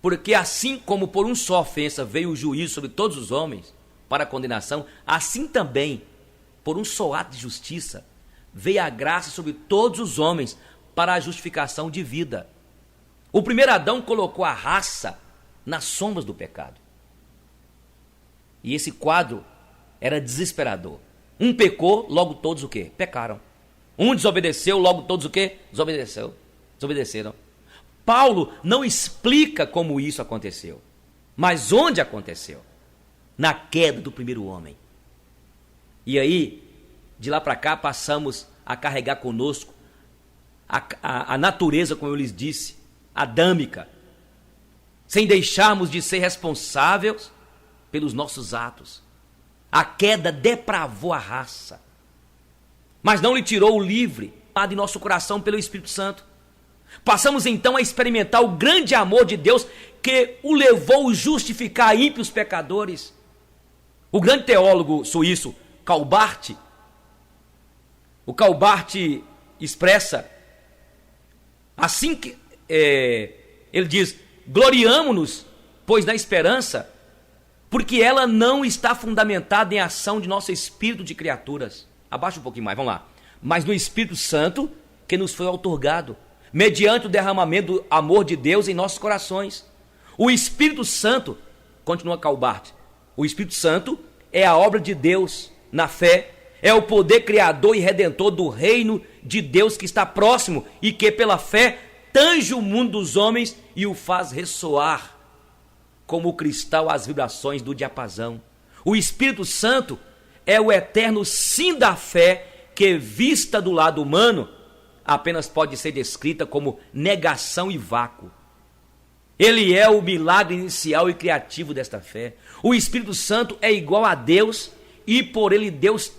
Porque assim como por um só ofensa veio o juízo sobre todos os homens para a condenação, assim também, por um só ato de justiça, veio a graça sobre todos os homens para a justificação de vida. O primeiro Adão colocou a raça nas sombras do pecado. E esse quadro era desesperador. Um pecou, logo todos o quê? Pecaram. Um desobedeceu, logo todos o quê? Desobedeceram. Paulo não explica como isso aconteceu, mas onde aconteceu? Na queda do primeiro homem. E aí, de lá para cá, passamos a carregar conosco a natureza, como eu lhes disse, adâmica, sem deixarmos de ser responsáveis pelos nossos atos. A queda depravou a raça, mas não lhe tirou o livre de nosso coração pelo Espírito Santo. Passamos então a experimentar o grande amor de Deus que o levou a justificar ímpios pecadores. O grande teólogo suíço Calbart, o Calbart expressa assim que ele diz: gloriamo-nos, pois na esperança, porque ela não está fundamentada em ação de nosso espírito de criaturas. Abaixa um pouquinho mais, vamos lá. Mas no Espírito Santo que nos foi outorgado, mediante o derramamento do amor de Deus em nossos corações. O Espírito Santo, continua Calbart, o Espírito Santo é a obra de Deus na fé, é o poder criador e redentor do reino de Deus que está próximo e que pela fé tange o mundo dos homens e o faz ressoar como o cristal às vibrações do diapasão. O Espírito Santo é o eterno sim da fé que, vista do lado humano, apenas pode ser descrita como negação e vácuo. Ele é o milagre inicial e criativo desta fé. O Espírito Santo é igual a Deus e por ele Deus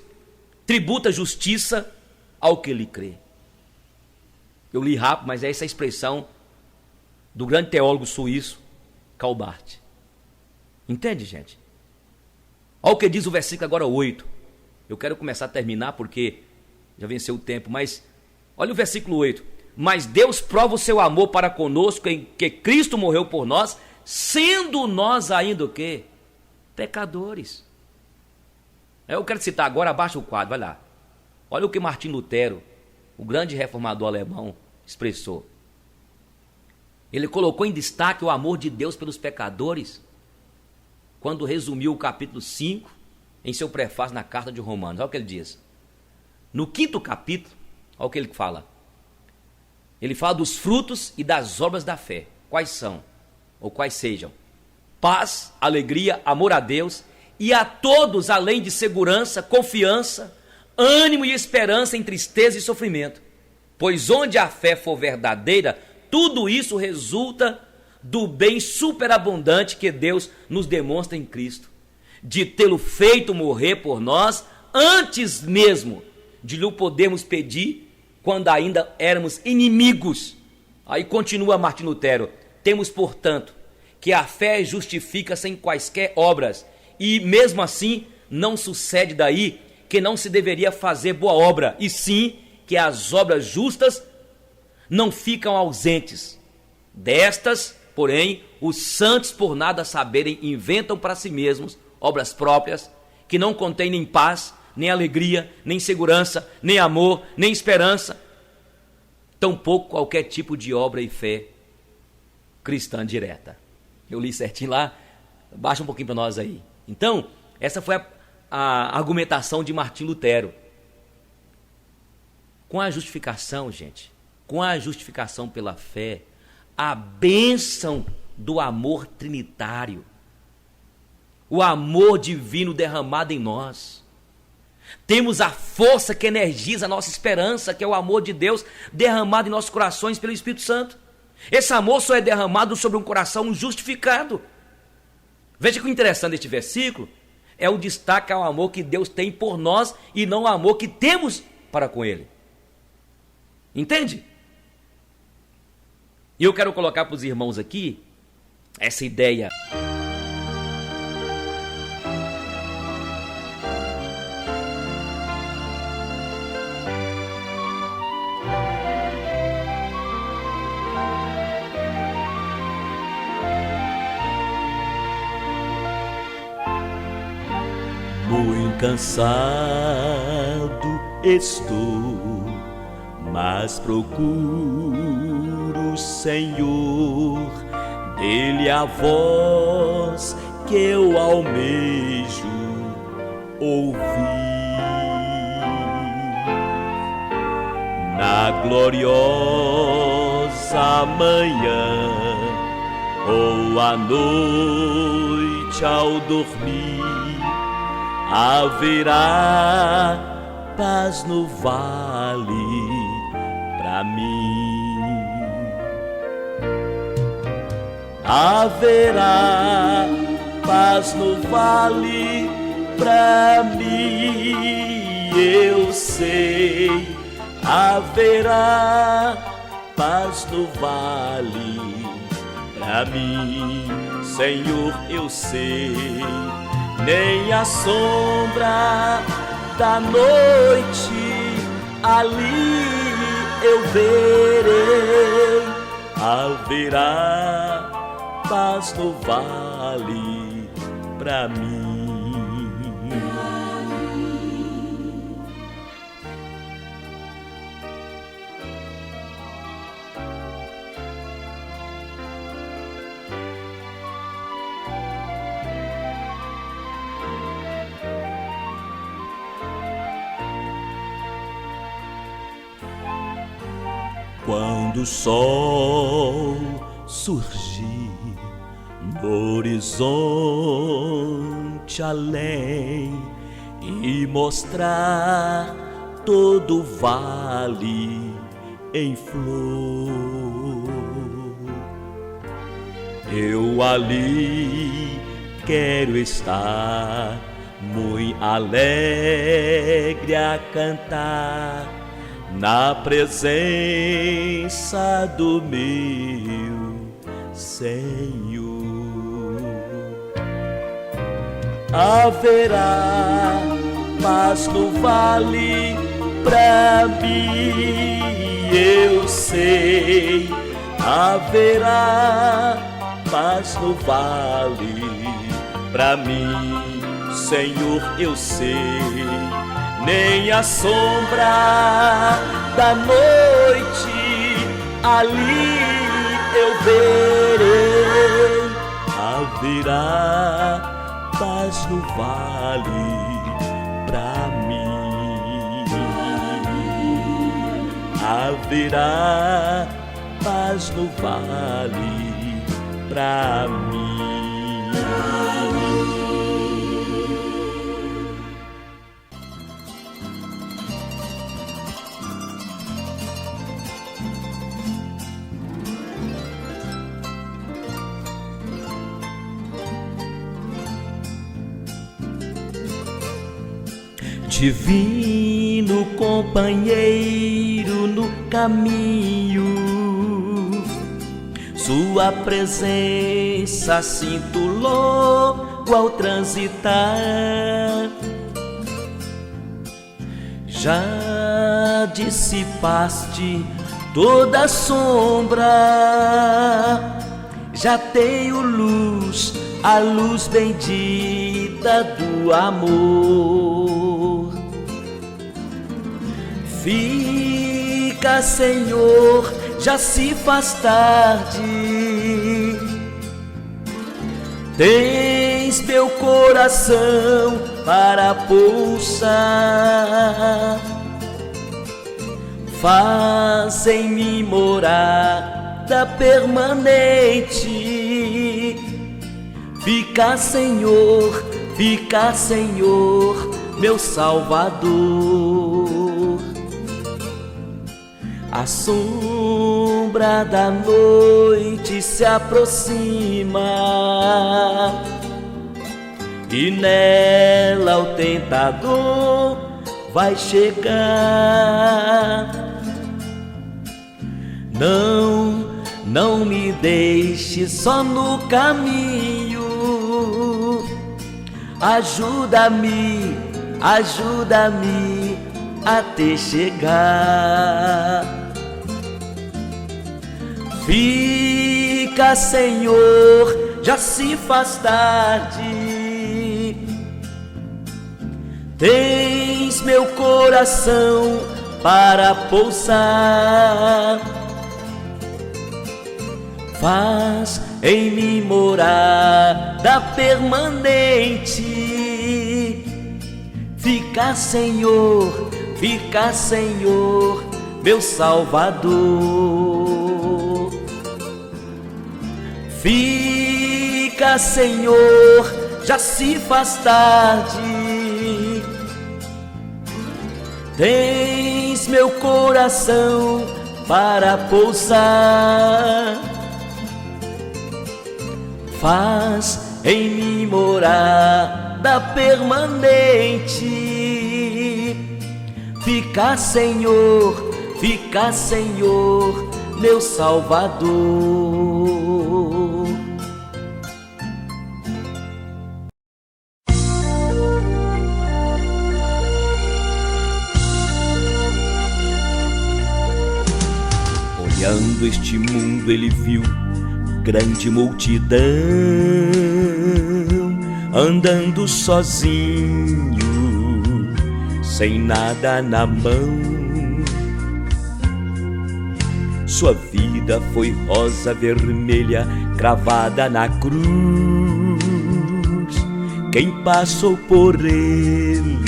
tributa justiça ao que lhe crê. Eu li rápido, mas é essa a expressão do grande teólogo suíço Calbart. Entende, gente? Olha o que diz o versículo agora 8. Eu quero começar a terminar porque já venceu o tempo, mas olha o versículo 8. Mas Deus prova o seu amor para conosco em que Cristo morreu por nós, sendo nós ainda o quê? Pecadores. Eu quero citar agora, abaixa o quadro, vai lá. Olha o que Martim Lutero, o grande reformador alemão, expressou. Ele colocou em destaque o amor de Deus pelos pecadores, quando resumiu o capítulo 5 em seu prefácio na carta de Romanos. Olha o que ele diz. No 5º capítulo, olha o que ele fala. Ele fala dos frutos e das obras da fé. Quais são? Ou quais sejam? Paz, alegria, amor a Deus e a todos, além de segurança, confiança, ânimo e esperança em tristeza e sofrimento. Pois onde a fé for verdadeira, tudo isso resulta do bem superabundante que Deus nos demonstra em Cristo, de tê-lo feito morrer por nós antes mesmo de lhe podermos pedir, quando ainda éramos inimigos. Aí continua Martim Lutero: temos, portanto, que a fé justifica sem quaisquer obras, e mesmo assim não sucede daí que não se deveria fazer boa obra, e sim que as obras justas não ficam ausentes. Destas, porém, os santos, por nada saberem, inventam para si mesmos obras próprias, que não contêm nem paz, nem alegria, nem segurança, nem amor, nem esperança, tampouco qualquer tipo de obra e fé cristã direta. Eu li certinho lá, baixa um pouquinho para nós aí. Então, essa foi a argumentação de Martim Lutero. Com a justificação, gente, com a justificação pela fé, a bênção do amor trinitário, o amor divino derramado em nós, temos a força que energiza a nossa esperança, que é o amor de Deus derramado em nossos corações pelo Espírito Santo. Esse amor só é derramado sobre um coração justificado. Veja que o interessante deste versículo é o destaque ao amor que Deus tem por nós e não o amor que temos para com Ele. Entende? E eu quero colocar para os irmãos aqui essa ideia. Muito cansado estou, mas procuro, Senhor, dele a voz que eu almejo ouvir. Na gloriosa manhã ou à noite ao dormir, haverá paz no vale pra mim. Haverá paz no vale pra mim, eu sei. Haverá paz no vale pra mim, Senhor, eu sei. Nem a sombra da noite ali eu verei. Haverá paz no vale pra mim. Quando o sol surgir no horizonte além e mostrar todo o vale em flor, eu ali quero estar, muito alegre a cantar, na presença do meu Senhor. Haverá paz no vale pra mim, eu sei. Haverá paz no vale pra mim, Senhor, eu sei. Nem a sombra da noite ali eu verei. Haverá paz no vale pra mim. Haverá paz no vale pra mim. Divino companheiro no caminho, sua presença sinto logo ao transitar. Já dissipaste toda sombra, já tenho luz, a luz bendita do amor. Fica, Senhor, já se faz tarde. Tens meu coração para pulsar. Faz em mim morada permanente. Fica, Senhor, meu Salvador. A sombra da noite se aproxima e nela o tentador vai chegar. Não me deixe só no caminho. Ajuda-me até chegar. Fica, Senhor, já se faz tarde. Tens meu coração para pousar. Faz em mim morada permanente. Fica, Senhor, meu Salvador. Fica, Senhor, já se faz tarde. Tens meu coração para pousar. Faz em mim morada permanente. Fica, Senhor, meu Salvador. Olhando este mundo, ele viu grande multidão andando sozinho, sem nada na mão. Sua vida foi rosa vermelha cravada na cruz. Quem passou por ele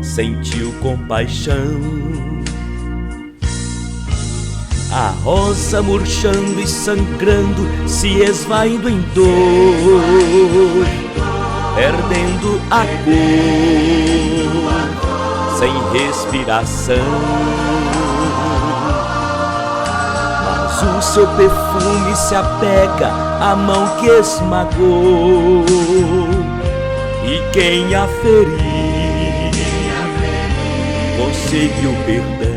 sentiu compaixão. A rosa murchando e sangrando, se esvaindo em dor, perdendo a cor, sem respiração. Mas o seu perfume se apega à mão que esmagou, e quem a feriu conseguiu perdão.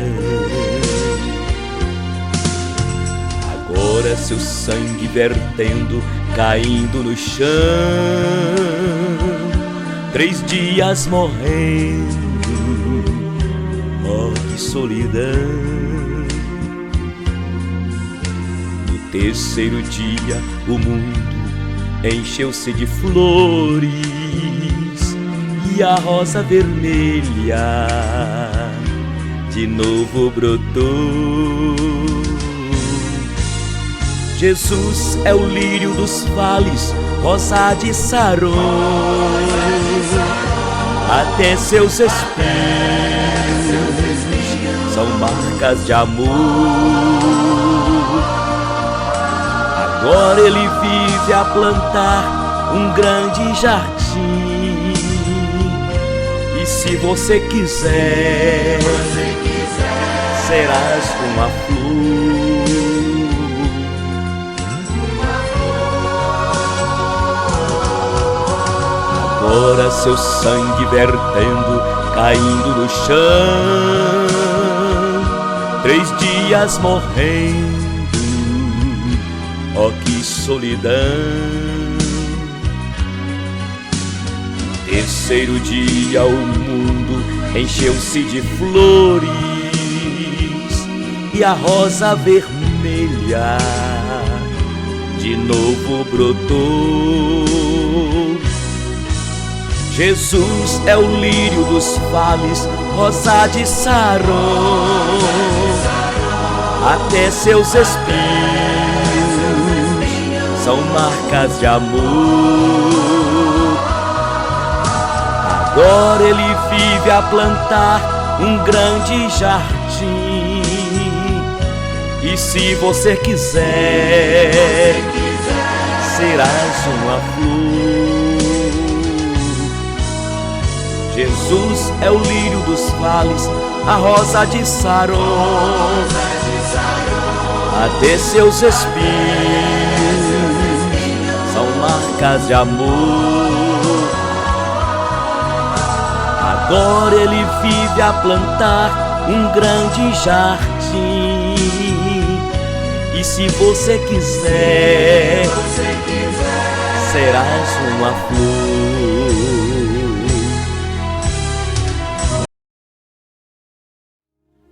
Agora seu sangue vertendo, caindo no chão, 3 dias morrendo, morre solidão. No terceiro dia o mundo encheu-se de flores, e a rosa vermelha de novo brotou. Jesus é o lírio dos vales, rosa de Saron. Até seus espinhos são marcas de amor. Agora ele vive a plantar um grande jardim. E se você quiser, serás uma flor. Agora seu sangue vertendo, caindo no chão, 3 dias morrendo, oh que solidão. Terceiro dia o mundo encheu-se de flores e a rosa vermelha de novo brotou. Jesus é o lírio dos vales, rosa de Saron, até seus espinhos são marcas de amor. Agora ele vive a plantar um grande jardim, e se você quiser, serás uma flor. Jesus é o lírio dos vales, a rosa de Saron, até seus espinhos são marcas de amor. Agora ele vive a plantar um grande jardim, e se você quiser, serás uma flor.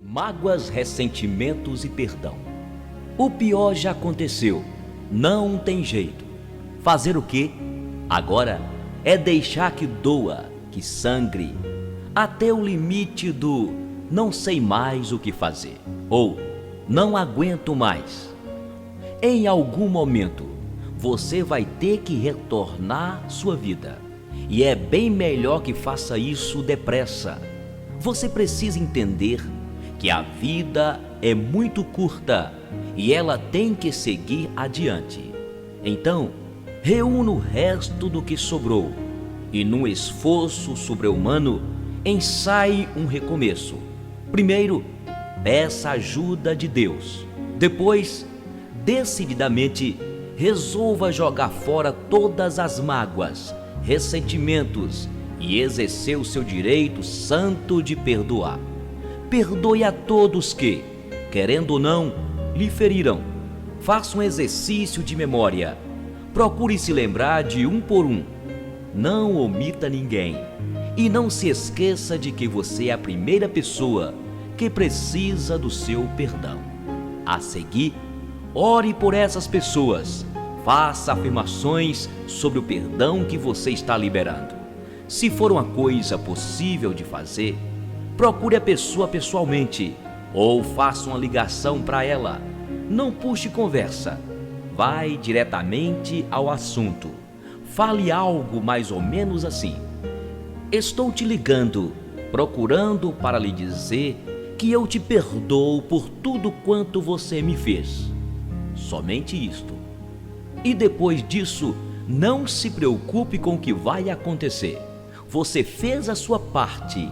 Mágoas, ressentimentos e perdão. O pior já aconteceu, não tem jeito. Fazer o quê? Agora é deixar que doa, que sangre, até o limite do não sei mais o que fazer, ou não aguento mais. Em algum momento, você vai ter que retornar sua vida, e é bem melhor que faça isso depressa. Você precisa entender que a vida é muito curta e ela tem que seguir adiante. Então, reúna o resto do que sobrou e, num esforço sobre-humano, ensaie um recomeço. Primeiro, peça ajuda de Deus. Depois, decididamente, resolva jogar fora todas as mágoas, ressentimentos e exercer o seu direito santo de perdoar. Perdoe a todos que, querendo ou não, lhe feriram. Faça um exercício de memória. Procure se lembrar de um por um. Não omita ninguém. E não se esqueça de que você é a primeira pessoa que precisa do seu perdão. A seguir, ore por essas pessoas. Faça afirmações sobre o perdão que você está liberando. Se for uma coisa possível de fazer, procure a pessoa pessoalmente ou faça uma ligação para ela. Não puxe conversa. Vai diretamente ao assunto. Fale algo mais ou menos assim: estou te ligando, procurando para lhe dizer que eu te perdoo por tudo quanto você me fez. Somente isto. E depois disso, não se preocupe com o que vai acontecer. Você fez a sua parte.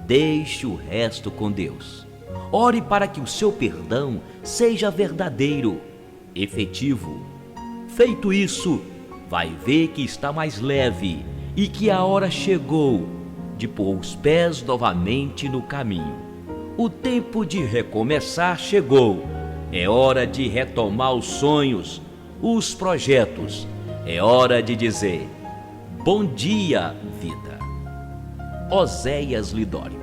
Deixe o resto com Deus. Ore para que o seu perdão seja verdadeiro, efetivo. Feito isso, vai ver que está mais leve e que a hora chegou de pôr os pés novamente no caminho. O tempo de recomeçar chegou. É hora de retomar os sonhos, os projetos. É hora de dizer: bom dia, vida. Oséias Lidório.